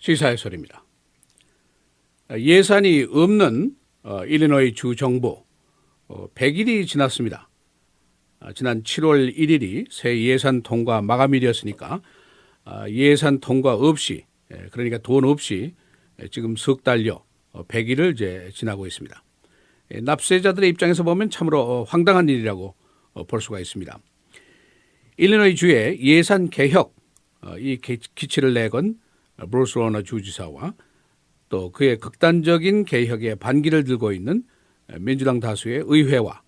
시사의 소리입니다. 예산이 없는 일리노이 주 정부 100일이 지났습니다. 지난 7월 1일이 새 예산 통과 마감일이었으니까 예산 통과 없이, 그러니까 돈 없이 지금 석 달여 100일을 이제 지나고 있습니다. 납세자들의 입장에서 보면 참으로 황당한 일이라고 볼 수가 있습니다. 일리노이 주의 예산 개혁 이 기치를 내건 브루스 워너 주지사와 또 그의 극단적인 개혁에 반기를 들고 있는 민주당 다수의 의회와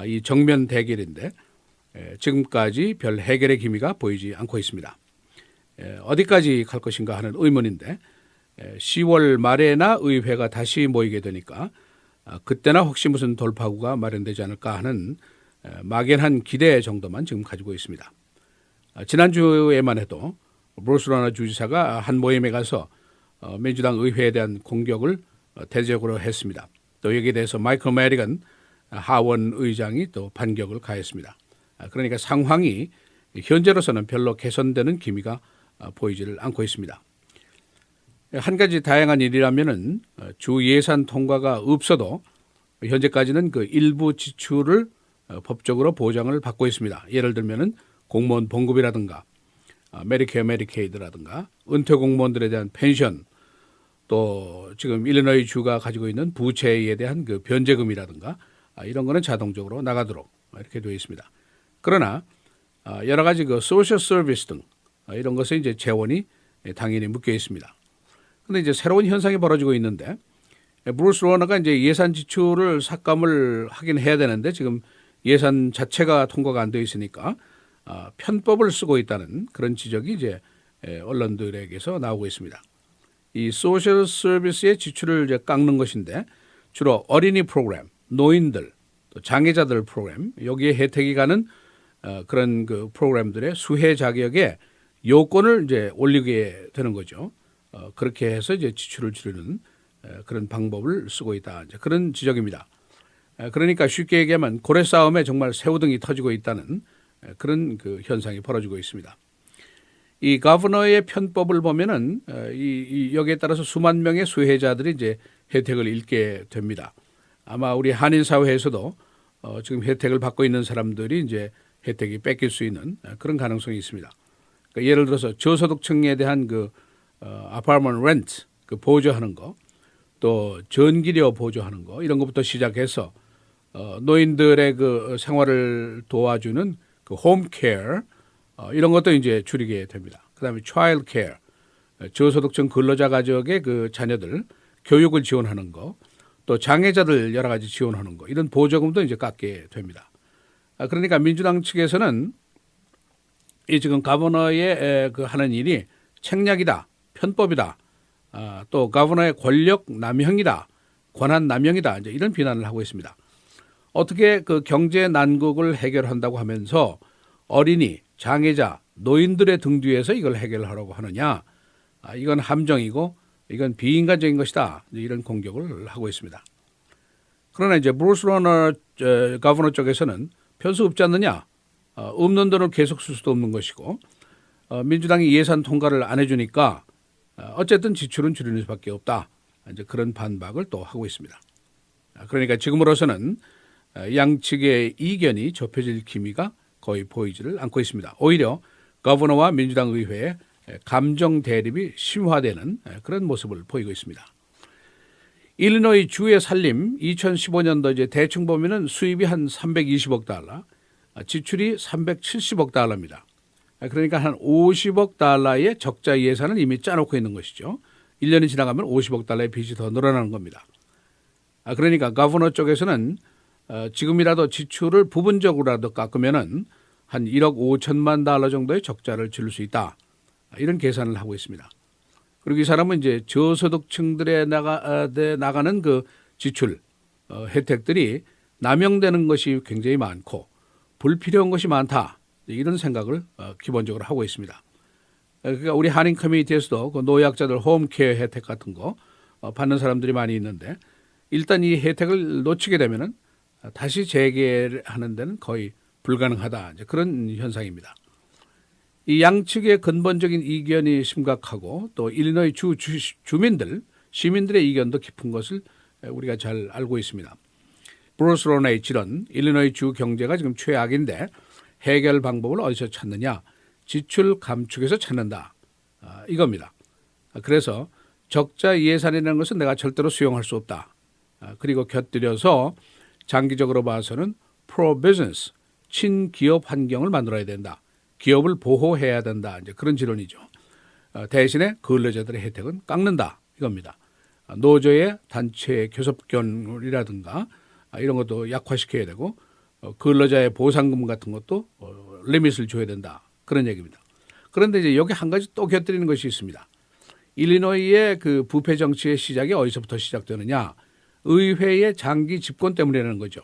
이 정면 대결인데 지금까지 별 해결의 기미가 보이지 않고 있습니다. 어디까지 갈 것인가 하는 의문인데 10월 말에나 의회가 다시 모이게 되니까 그때나 혹시 무슨 돌파구가 마련되지 않을까 하는 막연한 기대 정도만 지금 가지고 있습니다. 지난주에만 해도 브루스 워너 주지사가 한 모임에 가서 민주당 의회에 대한 공격을 대대적으로 했습니다. 또 여기에 대해서 마이클 메리건 하원 의장이 또 반격을 가했습니다. 그러니까 상황이 현재로서는 별로 개선되는 기미가 보이지를 않고 있습니다. 한 가지 다양한 일이라면은 주 예산 통과가 없어도 현재까지는 그 일부 지출을 법적으로 보장을 받고 있습니다. 예를 들면은 공무원 봉급이라든가 메디케어 메디케이드라든가 은퇴 공무원들에 대한 펜션, 또 지금 일리노이 주가 가지고 있는 부채에 대한 그 변제금이라든가 이런 거는 자동적으로 나가도록 이렇게 되어 있습니다. 그러나 여러 가지 그 소셜 서비스 등 이런 것에 이제 재원이 당연히 묶여 있습니다. 그런데 이제 새로운 현상이 벌어지고 있는데 브루스 워너가 이제 예산 지출을 삭감을 하긴 해야 되는데 지금 예산 자체가 통과가 안 되어 있으니까 편법을 쓰고 있다는 그런 지적이 이제 언론들에게서 나오고 있습니다. 이 소셜 서비스의 지출을 이제 깎는 것인데 주로 어린이 프로그램, 노인들, 또 장애자들 프로그램 여기에 혜택이 가는 그런 그 프로그램들의 수혜 자격에 요건을 이제 올리게 되는 거죠. 그렇게 해서 이제 지출을 줄이는 그런 방법을 쓰고 있다. 이제 그런 지적입니다. 그러니까 쉽게 얘기하면 고래 싸움에 정말 새우등이 터지고 있다는 그런 그 현상이 벌어지고 있습니다. 이 거버너의 편법을 보면은 여기에 따라서 수만 명의 수혜자들이 이제 혜택을 잃게 됩니다. 아마 우리 한인 사회에서도 지금 혜택을 받고 있는 사람들이 이제 혜택이 뺏길 수 있는 그런 가능성이 있습니다. 그러니까 예를 들어서 저소득층에 대한 그 아파트먼트 렌트 그 보조하는 거, 또 전기료 보조하는 거 이런 것부터 시작해서 노인들의 그 생활을 도와주는 그 홈케어 이런 것도 이제 줄이게 됩니다. 그다음에 차일드 케어 저소득층 근로자 가족의 그 자녀들 교육을 지원하는 거, 또 장애자들 여러 가지 지원하는 거 이런 보조금도 이제 깎게 됩니다. 그러니까 민주당 측에서는 이 지금 거버너의 그 하는 일이 책략이다, 편법이다, 또 거버너의 권력 남용이다, 권한 남용이다 이제 이런 비난을 하고 있습니다. 어떻게 그 경제 난국을 해결한다고 하면서 어린이, 장애자, 노인들의 등 뒤에서 이걸 해결하려고 하느냐? 이건 함정이고 이건 비인간적인 것이다. 이런 공격을 하고 있습니다. 그러나 이제 브루스 워너 거버너 쪽에서는 편수 없지 않느냐? 없는 돈을 계속 쓸 수도 없는 것이고 민주당이 예산 통과를 안 해주니까 어쨌든 지출은 줄이는 수밖에 없다. 이제 그런 반박을 또 하고 있습니다. 그러니까 지금으로서는 양측의 이견이 좁혀질 기미가 거의 보이지를 않고 있습니다. 오히려 거버너와 민주당 의회의 감정 대립이 심화되는 그런 모습을 보이고 있습니다. 일리노이 주의 살림 2015년도 이제 대충 보면은 수입이 한 320억 달러, 지출이 370억 달러입니다. 그러니까 한 50억 달러의 적자 예산을 이미 짜놓고 있는 것이죠. 1년이 지나가면 50억 달러의 빚이 더 늘어나는 겁니다. 그러니까 거버너 쪽에서는 지금이라도 지출을 부분적으로라도 깎으면은 한 1억 5천만 달러 정도의 적자를 줄일 수 있다. 이런 계산을 하고 있습니다. 그리고 이 사람은 이제 저소득층들에 나가는 그 지출 혜택들이 남용되는 것이 굉장히 많고 불필요한 것이 많다. 이런 생각을 기본적으로 하고 있습니다. 그러니까 우리 한인 커뮤니티에서도 그 노약자들 홈케어 혜택 같은 거 받는 사람들이 많이 있는데 일단 이 혜택을 놓치게 되면은 다시 재개하는 데는 거의 불가능하다. 이제 그런 현상입니다. 이 양측의 근본적인 이견이 심각하고 또 일리노이 주민들, 시민들의 이견도 깊은 것을 우리가 잘 알고 있습니다. 브루스 로네의 질언, 일리노이 주 경제가 지금 최악인데 해결 방법을 어디서 찾느냐? 지출 감축에서 찾는다. 이겁니다. 그래서 적자 예산이라는 것은 내가 절대로 수용할 수 없다. 그리고 곁들여서 장기적으로 봐서는 프로-비즈니스, 친기업 환경을 만들어야 된다. 기업을 보호해야 된다. 이제 그런 지론이죠. 대신에 근로자들의 혜택은 깎는다. 이겁니다. 노조의 단체 교섭권이라든가 이런 것도 약화시켜야 되고 근로자의 보상금 같은 것도 리밋을 줘야 된다. 그런 얘기입니다. 그런데 이제 여기 한 가지 또 곁들이는 것이 있습니다. 일리노이의 그 부패 정치의 시작이 어디서부터 시작되느냐? 의회의 장기 집권 때문이라는 거죠.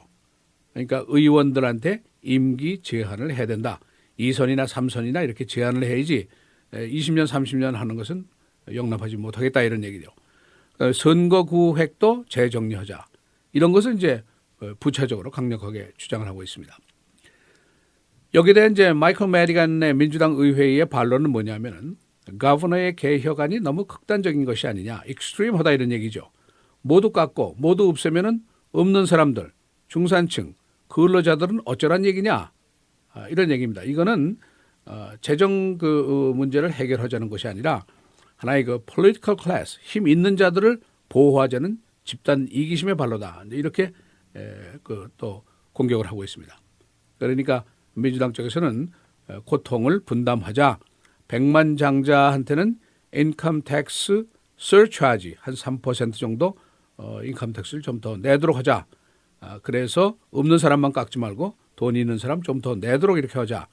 그러니까 의원들한테 임기 제한을 해야 된다. 2선이나 3선이나 이렇게 제한을 해야지 20년, 30년 하는 것은 용납하지 못하겠다 이런 얘기죠. 선거구 획도 재정리하자. 이런 것을 이제 부차적으로 강력하게 주장을 하고 있습니다. 여기에 대해 이제 마이클 매디간의 민주당 의회의 반론은 뭐냐면은 거버너의 개혁안이 너무 극단적인 것이 아니냐, 익스트림하다 이런 얘기죠. 모두 깎고 모두 없애면은 없는 사람들, 중산층, 근로자들은 어쩌란 얘기냐, 이런 얘기입니다. 이거는 재정 문제를 해결하자는 것이 아니라 하나의 political class, 힘 있는 자들을 보호하자는 집단 이기심의 발로다. 이렇게 또 공격을 하고 있습니다. 그러니까 민주당 쪽에서는 고통을 분담하자. 백만장자한테는 인컴 텍스 서차지 한 3% 정도 인컴 텍스를 좀 더 내도록 하자. 그래서 없는 사람만 깎지 말고 돈 있는 사람 좀 더 내도록 이렇게 하자.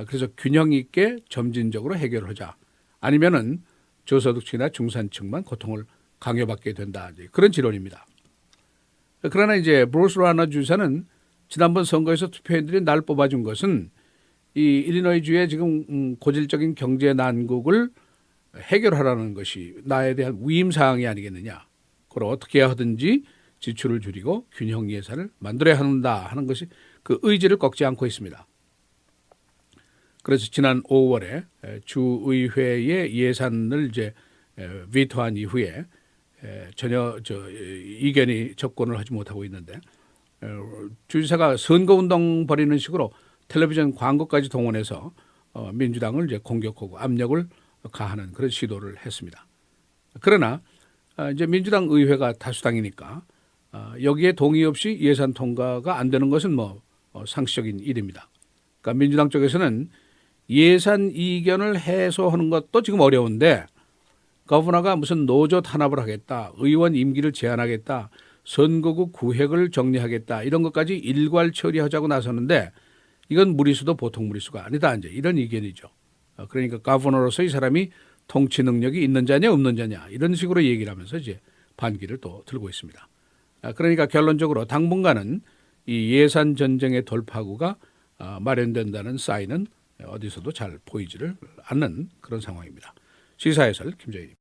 그래서 균형 있게 점진적으로 해결하자. 아니면은 저소득층이나 중산층만 고통을 강요받게 된다. 그런 지론입니다. 그러나 이제 브루스 라너 주사는 지난번 선거에서 투표인들이 날 뽑아준 것은 이 일리노이 주의 지금 고질적인 경제 난국을 해결하라는 것이 나에 대한 위임 사항이 아니겠느냐. 그걸 어떻게 하든지 지출을 줄이고 균형 예산을 만들어야 한다 하는 것이 그 의지를 꺾지 않고 있습니다. 그래서 지난 5월에 주의회의 예산을 이제 비토한 이후에 전혀 이견이 접근을 하지 못하고 있는데 주지사가 선거운동 벌이는 식으로 텔레비전 광고까지 동원해서 민주당을 이제 공격하고 압력을 가하는 그런 시도를 했습니다. 그러나 이제 민주당 의회가 다수당이니까 여기에 동의 없이 예산 통과가 안 되는 것은 뭐 상식적인 일입니다. 그러니까 민주당 쪽에서는 예산 이견을 해소하는 것도 지금 어려운데 거버너가 무슨 노조 탄압을 하겠다, 의원 임기를 제한하겠다, 선거구 구획을 정리하겠다 이런 것까지 일괄 처리하자고 나서는데 이건 무리수도 보통 무리수가 아니다. 이제 이런 의견이죠. 그러니까 거버너로서 이 사람이 통치 능력이 있는 자냐 없는 자냐 이런 식으로 얘기를 하면서 이제 반기를 또 들고 있습니다. 그러니까 결론적으로 당분간은 이 예산 전쟁의 돌파구가 마련된다는 사인은 어디서도 잘 보이지를 않는 그런 상황입니다. 시사해설 김정일입니다.